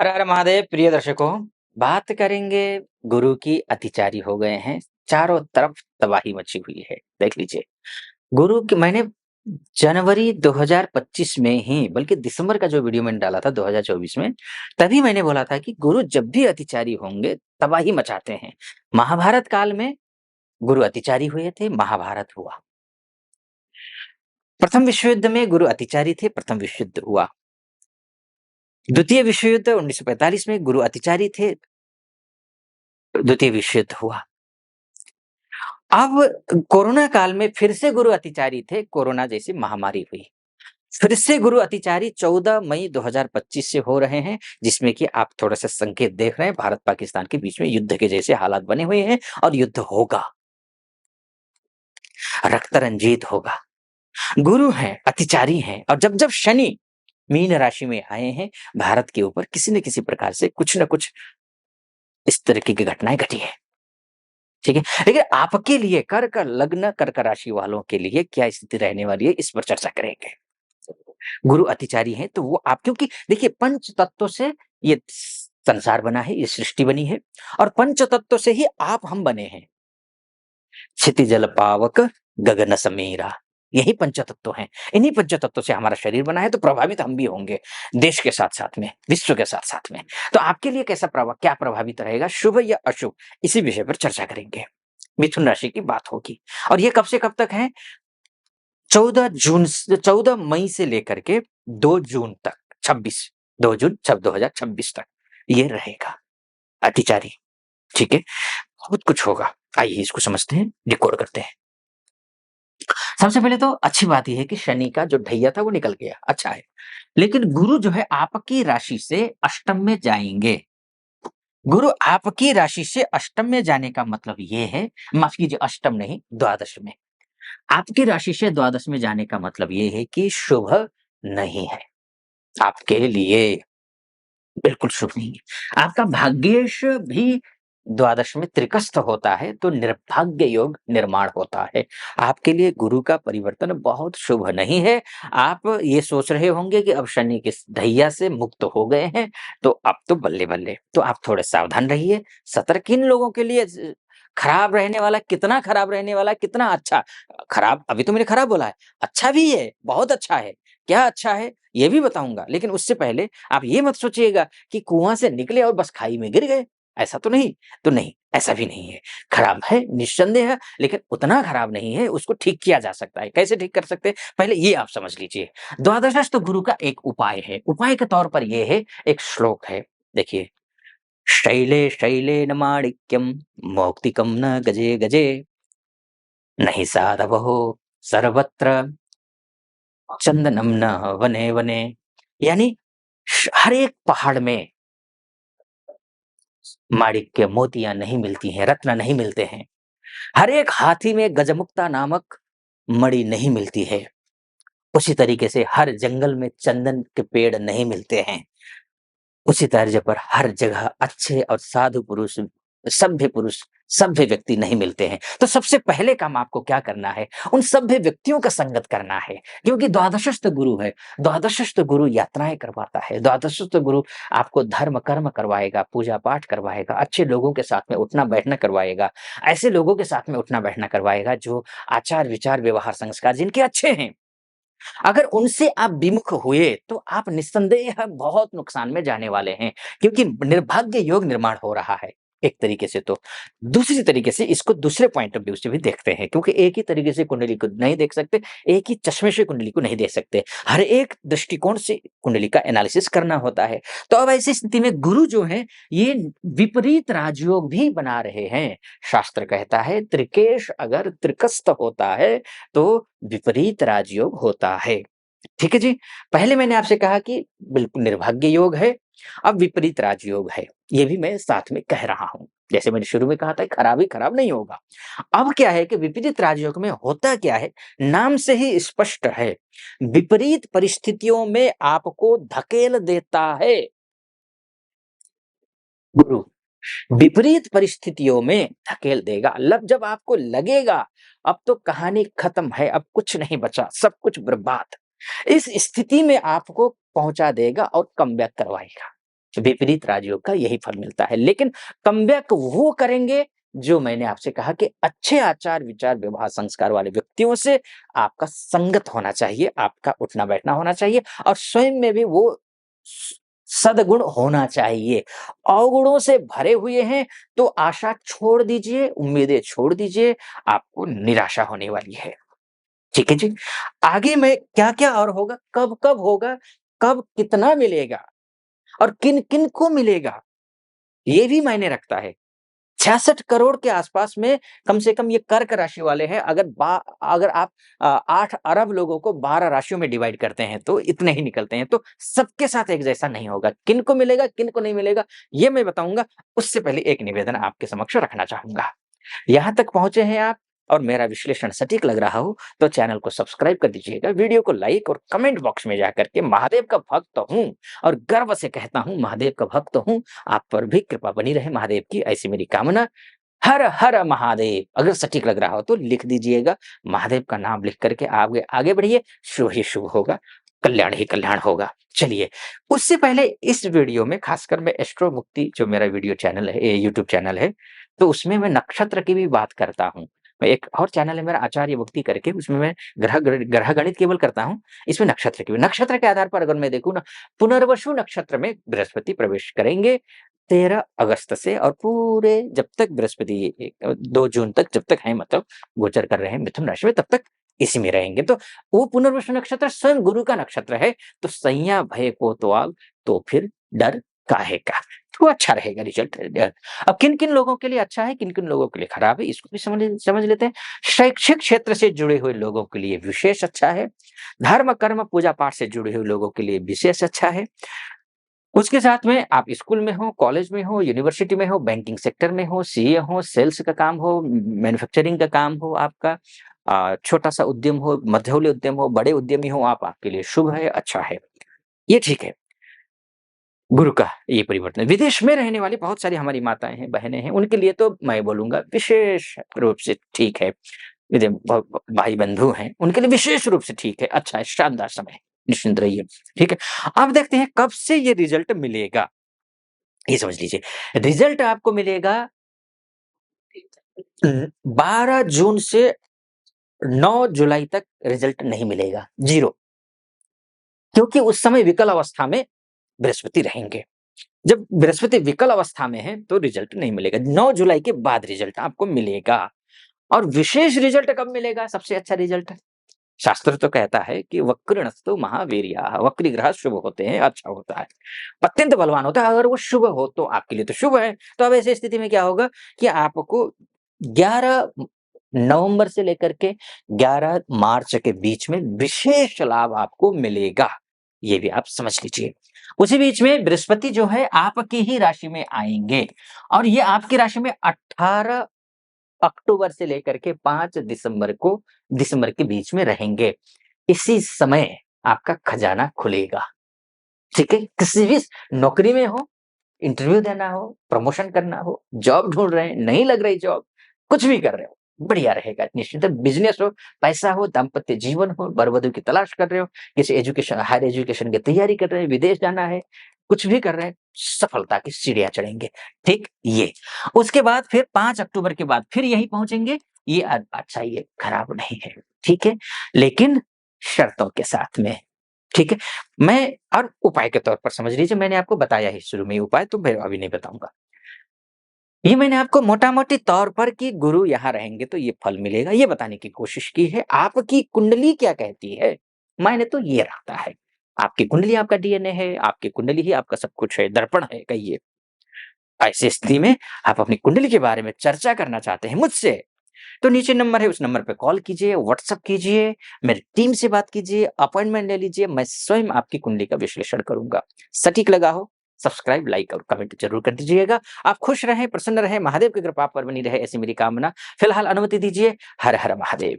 हर हर महादेव प्रिय दर्शकों, बात करेंगे गुरु की अतिचारी हो गए हैं, चारों तरफ तबाही मची हुई है। देख लीजिए, गुरु की मैंने जनवरी 2025 में ही बल्कि दिसंबर का जो वीडियो मैंने डाला था 2024 में, तभी मैंने बोला था कि गुरु जब भी अतिचारी होंगे, तबाही मचाते हैं। महाभारत काल में गुरु अतिचारी हुए थे, महाभारत हुआ। प्रथम विश्व युद्ध में गुरु अतिचारी थे, प्रथम विश्व युद्ध हुआ। द्वितीय विश्व युद्ध 1945 में गुरु अतिचारी थे, द्वितीय विश्व युद्ध हुआ। अब कोरोना काल में फिर से गुरु अतिचारी थे, कोरोना जैसी महामारी हुई। फिर से गुरु अतिचारी 14 मई 2025 से हो रहे हैं, जिसमें कि आप थोड़ा-सा संकेत देख रहे हैं, भारत-पाकिस्तान के बीच में युद्ध के जैसे हालात बने हुए हैं और युद्ध होगा। रक्त रंजित होगा। गुरु हैं, अतिचारी हैं और जब-जब शनि मीन राशि में आए हैं, भारत के ऊपर किसी न किसी प्रकार से कुछ न कुछ इस तरीके की घटनाएँ घटी हैं। ठीक है? लेकिन आपके लिए कर्क लग्न, कर्क राशि वालों के लिए क्या स्थिति रहने वाली है, इस पर चर्चा करेंगे। गुरु अतिचारी हैं, तो वो आप क्योंकि देखिए पंच तत्वों से ये संसार बना है, ये सृष्टि बनी है और पंच तत्वों से ही आप हम बने हैं। क्षिति जल पावक गगन समीरा, यही पंच तत्व हैं। इन्हीं पंच तत्वों से हमारा शरीर बना है, तो प्रभावित हम भी होंगे, देश के साथ-साथ में, विश्व के साथ-साथ में। तो आपके लिए क्या प्रभावित रहेगा, शुभ या अशुभ? इसी विषय पर चर्चा करेंगे। मिथुन राशि की बात होगी और ये कब से कब तक है? 14 मई से लेकर के 2 जून तक, 26 2 जून 2026 तक ये रहेगा अतिचारी। ठीक है? बहुत कुछ होगा। आइए इसको समझते हैं, डिकोड करते हैं। सबसे पहले तो अच्छी बात ये है कि शनि का जो ढैया था वो निकल गया, अच्छा है। लेकिन गुरु जो है आपकी राशि से अष्टम में जाएँगे। गुरु आपकी राशि से अष्टम में जाने का मतलब ये है, माफ कीजिए अष्टम नहीं, द्वादश में। आपकी राशि से द्वादश में जाने का मतलब ये है कि शुभ नहीं है, आपके लिए बिल्कुल शुभ नहीं है। आपका भाग्येश भी द्वादश में त्रिकस्थ होता है, तो निर्भाग्य योग निर्माण होता है। आपके लिए गुरु का परिवर्तन बहुत शुभ नहीं है। आप ये सोच रहे होंगे कि अब शनि के स ढैया से मुक्त हो गए हैं, तो अब तो बल्ले-बल्ले। तो आप थोड़े सावधान रहिए, सतर्क। किन लोगों के लिए खराब रहने वाला, कितना खराब रहने वाला, कितना अच्छा। खराब अभी तो मैंने खराब बोला है, अच्छा भी है, बहुत अच्छा है। क्या अच्छा है, ये भी बताऊँगा। लेकिन उससे पहले आप ये मत सोचिएगा कि कुआँ से निकले और बस खाई में गिर गए, ऐसा तो नहीं। तो नहीं, ऐसा भी नहीं है। खराब है, निस्संदेह है, लेकिन उतना खराब नहीं है, उसको ठीक किया जा सकता है। कैसे ठीक कर सकते हैं, पहले ये आप समझ लीजिए। द्वादशस्थ गुरु का एक उपाय है, उपाय के तौर पर ये है, एक श्लोक है, देखिए, शैले शैलेन माणिक्यं मौक्तिकं न गजे गजे, नहि साधवो सर्वत्र चंदनम न वने वने। यानी हर एक पहाड़ में माणिक्य मोतियां नहीं मिलती हैं, रत्न नहीं मिलते हैं। हर एक हाथी में गजमुक्ता नामक मणि नहीं मिलती है। उसी तरीके से हर जंगल में चंदन के पेड़ नहीं मिलते हैं। उसी तर्ज पर हर जगह अच्छे और साधु पुरुष, सभ्य व्यक्ति नहीं मिलते हैं। तो सबसे पहले काम आपको क्या करना है? उन सभ्य व्यक्तियों का संगत करना है, क्योंकि द्वादशस्थ गुरु है। द्वादशस्थ गुरु यात्राएँ करवाता है। द्वादशस्थ गुरु आपको धर्म कर्म करवाएगा, पूजा-पाठ करवाएगा, अच्छे लोगों के साथ में उठना-बैठना करवाएगा। ऐसे लोगों के साथ में उठना-बैठना करवाएगा जो आचार, विचार, व्यवहार, संस्कार जिनके अच्छे हैं। अगर उनसे आप विमुख हुए, तो आप निस्संदेह बहुत नुकसान में जाने वाले हैं, क्योंकि निर्भाग्य योग निर्माण हो रहा है, एक तरीके से तो। दूसरी तरीके से इसको दूसरे पॉइंट ऑफ व्यू से भी देखते हैं, क्योंकि एक ही तरीके से कुंडली को नहीं देख सकते, एक ही चश्मे से कुंडली को नहीं देख सकते। हर एक दृष्टिकोण से कुंडली का एनालिसिस करना होता है। तो अब ऐसी स्थिति में गुरु जो हैं, ये विपरीत राजयोग भी बना रहे हैं। शास्त्र कहता है, त्रिकेश अगर त्रिकस्थ होता है, तो विपरीत राजयोग होता है। ठीक है जी? पहले मैंने आपसे कहा कि बिल्कुल निर्भाग्य योग है, अब विपरीत राजयोग है। ये भी मैं साथ में कह रहा हूँ। जैसे मैंने शुरू में कहा था खराब ही खराब नहीं होगा। अब क्या है कि विपरीत राजयोग में होता क्या है, नाम से ही स्पष्ट है। विपरीत परिस्थितियों में आपको धकेल देता है गुरु। विपरीत परिस्थितियों में धकेल देगा। लब जब आपको लगेगा अब तो कहानी खत्म है, अब कुछ नहीं बचा, सब कुछ बर्बाद। इस स्थिति में आपको पहुंचा देगा और कमबैक करवाएगा। विपरीत राजयोग का यही फल मिलता है। लेकिन कमबैक वो करेंगे जो मैंने आपसे कहा कि अच्छे आचार विचार व्यवहार संस्कार वाले व्यक्तियों से आपका संगत होना चाहिए, आपका उठना बैठना होना चाहिए और स्वयं में भी वो सद्गुण होना चाहिए। अवगुणों से भरे हुए हैं तो आशा छोड़ दीजिए, उम्मीदें छोड़ दीजिए, आपको निराशा होने वाली है। ठीक है जी। आगे में क्या-क्या और होगा, कब-कब होगा, कब कितना मिलेगा और किन-किन को मिलेगा, ये भी मायने रखता है। 66 करोड़ के आसपास में कम से कम ये कर्क राशि वाले हैं। अगर आप 8 अरब लोगों को 12 राशियों में डिवाइड करते हैं, तो इतने ही निकलते हैं। तो सबके साथ एक जैसा नहीं होगा। किनको मिलेगा, किनको नहीं मिलेगा, ये मैं बताऊँगा। उससे पहले एक निवेदन आपके समक्ष रखना चाहूँगा। यहाँ तक पहुँचे हैं आप और मेरा विश्लेषण सटीक लग रहा हो, तो चैनल को सब्सक्राइब कर दीजिएगा, वीडियो को लाइक और कमेंट बॉक्स में जाकर के महादेव का भक्त हूँ और गर्व से कहता हूँ महादेव का भक्त हूँ, आप पर भी कृपा बनी रहे महादेव की, ऐसी मेरी कामना। हर हर महादेव! अगर सटीक लग रहा हो तो लिख दीजिएगा, महादेव का नाम लिख करके आगे आगे बढ़िए, शुभ ही शुभ होगा, कल्याण ही कल्याण होगा। चलिए, उससे पहले इस वीडियो में खासकर मैं एस्ट्रो मुक्ति जो मेरा वीडियो चैनल है, यूट्यूब चैनल है, तो उसमें मैं नक्षत्र की भी बात करता हूँ। मैं एक और चैनल है मेरा आचार्य मुक्ति करके, उसमें मैं ग्रह गणित केवल करता हूँ, इसमें नक्षत्र की भी। नक्षत्र के आधार पर अगर मैं देखूँ ना, पुनर्वसु नक्षत्र में बृहस्पति प्रवेश करेंगे 13 अगस्त से और पूरे जब तक बृहस्पति 2 जून तक जब तक है, मतलब गोचर कर रहे हैं मिथुन राशि में, तब तक इसी में रहेंगे। तो वो पुनर्वसु नक्षत्र स्वयं गुरु का नक्षत्र है, तो सैया भय कोतवाल, तो फिर डर काहे का। तो अच्छा रहेगा रिजल्ट। अब किन-किन लोगों के लिए अच्छा है, किन-किन लोगों के लिए खराब है, इसको भी समझ लेते हैं। शैक्षिक क्षेत्र से जुड़े हुए लोगों के लिए विशेष अच्छा है। धर्म, कर्म, पूजा पाठ से जुड़े हुए लोगों के लिए विशेष अच्छा है। उसके साथ में आप स्कूल में हो, कॉलेज में हो, यूनिवर्सिटी में हो, बैंकिंग सेक्टर में हो, सीए हो, सेल्स का काम हो, मैन्युफैक्चरिंग का काम हो आपका, छोटा-सा उद्यम हो, मझौले उद्यम हो, बड़े उद्यमी हो आप, आपके लिए शुभ है, अच्छा है। ये ठीक है। गुरु का ये परिवर्तन। विदेश में रहने वाली बहुत सारी हमारी माताएँ हैं, बहनें हैं, उनके लिए तो मैं बोलूँगा विशेष रूप से ठीक है। मेरे भाई बंधु हैं, उनके लिए विशेष रूप से ठीक है, अच्छा है, शानदार समय है, निश्चिंत रहिए, ठीक है। अब देखते हैं कब से ये रिज़ल्ट मिलेगा, ये समझ लीजिए। रिज़ल्ट आपको मिलेगा 12 जून से 9 जुलाई तक रिज़ल्ट नहीं मिलेगा, 0, क्योंकि उस समय विकल अवस्था में बृहस्पति रहेंगे। जब बृहस्पति विकल अवस्था में है, तो रिज़ल्ट नहीं मिलेगा। 9 जुलाई के बाद रिज़ल्ट आपको मिलेगा और विशेष रिज़ल्ट कब मिलेगा, सबसे अच्छा रिज़ल्ट? शास्त्र तो कहता है कि वक्रिणस्तु महावीर्याः, वक्री ग्रह शुभ होते हैं, अच्छा होता है, अत्यंत बलवान होता है। अगर वो शुभ हो तो आपके लिए तो शुभ है। तो अब ऐसी स्थिति में क्या होगा कि आपको 11 नवंबर से लेकर के 11 मार्च के बीच में विशेष लाभ आपको मिलेगा, ये भी आप समझ लीजिए। उसी बीच में बृहस्पति जो है आपकी ही राशि में आएँगे और ये आपकी राशि में 18 अक्टूबर से लेकर के 5 दिसंबर के बीच में रहेंगे। इसी समय आपका खजाना खुलेगा, ठीक है? किसी भी नौकरी में हो, इंटरव्यू देना हो, प्रमोशन करना हो, जॉब ढूँढ रहे हैं, नहीं लग रही जॉब, कुछ भी कर रहे हो, बढ़िया रहेगा निश्चिंत। बिज़नेस हो, पैसा हो, दाम्पत्य जीवन हो, वर-वधू की तलाश कर रहे हो, किसी हायर एजुकेशन की तैयारी कर रहे हैं, विदेश जाना है, कुछ भी कर रहे हैं, सफलता की सीढ़ियाँ चढ़ेंगे, ठीक? ये। उसके बाद फिर 5 अक्टूबर के बाद फिर यहीं पहुँचेंगे, ये अच्छा, ये खराब नहीं है, ठीक है? लेकिन शर्तों के साथ में, ठीक है? मैं और उपाय के तौर पर समझ लीजिए, मैंने आपको बताया ही शुरू में, उपाय तो मैं अभी नहीं बताऊँगा। ये मैंने आपको मोटा-मोटी तौर पर कि गुरु यहाँ रहेंगे तो ये फल मिलेगा, ये बताने की कोशिश की है। आपकी कुंडली क्या कहती है? मायने तो ये रखता है। आपकी कुंडली आपका डीएनए है, आपकी कुंडली ही आपका सब कुछ है, दर्पण है कहिए। ऐसी स्थिति में आप अपनी कुंडली के बारे में चर्चा करना चाहते हैं मुझसे, तो नीचे नंबर है, उस नंबर पे कॉल कीजिए, व्हाट्सएप कीजिए, मेरी टीम से बात कीजिए, अपॉइंटमेंट ले लीजिए, मैं स्वयं आपकी कुंडली का विश्लेषण करूँगा। सटीक लगा हो, सब्सक्राइब, लाइक और कमेंट ज़रूर कर दीजिएगा। आप खुश रहें, प्रसन्न रहें, महादेव की कृपा आप पर बनी रहे, ऐसी मेरी कामना। फिलहाल अनुमति दीजिए। हर हर महादेव।